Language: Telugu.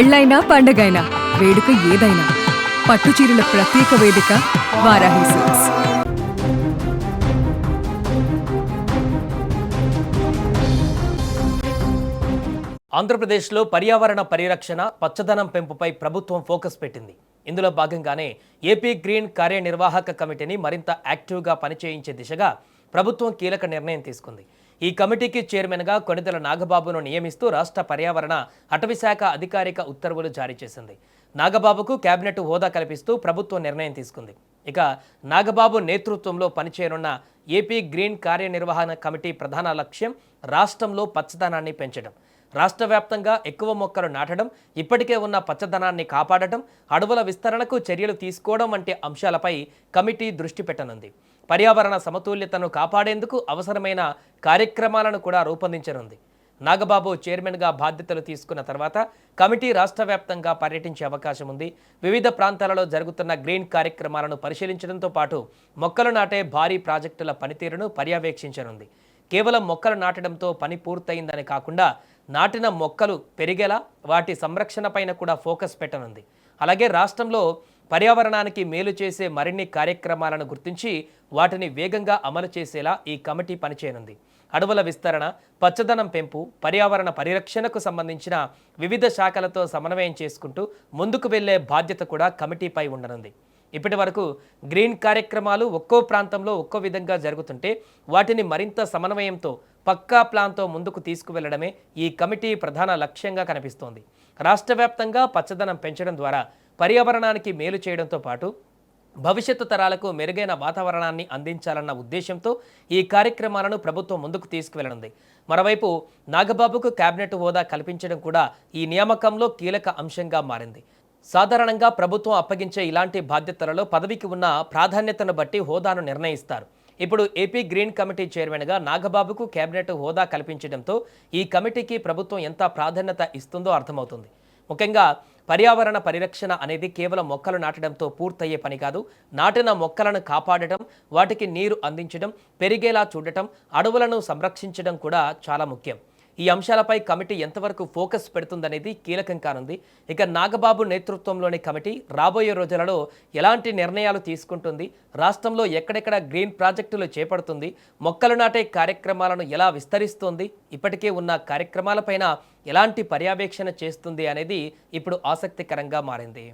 పెళ్ళైనా పండగైనా వేడుక ఏదైనా పట్టుచీరల ప్రత్యేక వేదిక వారాహి సిల్క్స్. ఆంధ్రప్రదేశ్లో పర్యావరణ పరిరక్షణ, పచ్చదనం పెంపుపై ప్రభుత్వం ఫోకస్ పెట్టింది. ఇందులో భాగంగానే ఏపీ గ్రీన్ కార్యనిర్వాహక కమిటీని మరింత యాక్టివ్గా పనిచేయించే దిశగా ప్రభుత్వం కీలక నిర్ణయం తీసుకుంది. ఈ కమిటీకి చైర్మన్గా కొణిదెల నాగబాబును నియమిస్తూ రాష్ట్ర పర్యావరణ అటవీశాఖ అధికారిక ఉత్తర్వులు జారీ చేసింది. నాగబాబుకు కేబినెట్ హోదా కల్పిస్తూ ప్రభుత్వం నిర్ణయం తీసుకుంది. ఇక నాగబాబు నేతృత్వంలో పనిచేయనున్న ఏపీ గ్రీన్ కార్యనిర్వహణ కమిటీ ప్రధాన లక్ష్యం రాష్ట్రంలో పచ్చదనాన్ని పెంచడం, రాష్ట్ర వ్యాప్తంగా ఎక్కువ మొక్కలు నాటడం, ఇప్పటికే ఉన్న పచ్చదనాన్ని కాపాడటం, అడవుల విస్తరణకు చర్యలు తీసుకోవడం వంటి అంశాలపై కమిటీ దృష్టి పెట్టనుంది. పర్యావరణ సమతుల్యతను కాపాడేందుకు అవసరమైన కార్యక్రమాలను కూడా రూపొందించనుంది. నాగబాబు చైర్మన్గా బాధ్యతలు తీసుకున్న తర్వాత కమిటీ రాష్ట్ర వ్యాప్తంగా పర్యటించే అవకాశం ఉంది. వివిధ ప్రాంతాలలో జరుగుతున్న గ్రీన్ కార్యక్రమాలను పరిశీలించడంతో పాటు మొక్కలు నాటే భారీ ప్రాజెక్టుల పనితీరును పర్యవేక్షించనుంది. కేవలం మొక్కలు నాటడంతో పని పూర్తయిందని కాకుండా నాటిన మొక్కలు పెరిగేలా వాటి సంరక్షణపైన కూడా ఫోకస్ పెట్టనుంది. అలాగే రాష్ట్రంలో పర్యావరణానికి మేలు చేసే మరిన్ని కార్యక్రమాలను గుర్తించి వాటిని వేగంగా అమలు చేసేలా ఈ కమిటీ పనిచేయనుంది. అడవుల విస్తరణ, పచ్చదనం పెంపు, పర్యావరణ పరిరక్షణకు సంబంధించిన వివిధ శాఖలతో సమన్వయం చేసుకుంటూ ముందుకు వెళ్లే బాధ్యత కూడా కమిటీపై ఉండనుంది. ఇప్పటి వరకు గ్రీన్ కార్యక్రమాలు ఒక్కో ప్రాంతంలో ఒక్కో విధంగా జరుగుతుంటే వాటిని మరింత సమన్వయంతో పక్కా ప్లాన్తో ముందుకు తీసుకువెళ్లడమే ఈ కమిటీ ప్రధాన లక్ష్యంగా కనిపిస్తోంది. రాష్ట్ర వ్యాప్తంగా పచ్చదనం పెంచడం ద్వారా పర్యావరణానికి మేలు చేయడంతో పాటు భవిష్యత్తు తరాలకు మెరుగైన వాతావరణాన్ని అందించాలన్న ఉద్దేశంతో ఈ కార్యక్రమాలను ప్రభుత్వం ముందుకు తీసుకువెళ్లనుంది. మరోవైపు నాగబాబుకు కేబినెట్ హోదా కల్పించడం కూడా ఈ నియామకంలో కీలక అంశంగా మారింది. సాధారణంగా ప్రభుత్వం అప్పగించే ఇలాంటి బాధ్యతలలో పదవికి ఉన్న ప్రాధాన్యతను బట్టి హోదాను నిర్ణయిస్తారు. ఇప్పుడు ఏపీ గ్రీన్ కమిటీ చైర్మన్గా నాగబాబుకు కేబినెట్ హోదా కల్పించడంతో ఈ కమిటీకి ప్రభుత్వం ఎంత ప్రాధాన్యత ఇస్తుందో అర్థమవుతుంది. ముఖ్యంగా పర్యావరణ పరిరక్షణ అనేది కేవలం మొక్కలు నాటడంతో పూర్తయ్యే పని కాదు. నాటిన మొక్కలను కాపాడటం, వాటికి నీరు అందించడం, పెరిగేలా చూడటం, అడవులను సంరక్షించడం కూడా చాలా ముఖ్యం. ఈ అంశాలపై కమిటీ ఎంతవరకు ఫోకస్ పెడుతుందనేది కీలకం కానుంది. ఇక నాగబాబు నేతృత్వంలోని కమిటీ రాబోయే రోజులలో ఎలాంటి నిర్ణయాలు తీసుకుంటుంది, రాష్ట్రంలో ఎక్కడెక్కడ గ్రీన్ ప్రాజెక్టులు చేపడుతుంది, మొక్కలు నాటే కార్యక్రమాలను ఎలా విస్తరిస్తుంది, ఇప్పటికే ఉన్న కార్యక్రమాలపైన ఎలాంటి పర్యవేక్షణ చేస్తుంది అనేది ఇప్పుడు ఆసక్తికరంగా మారింది.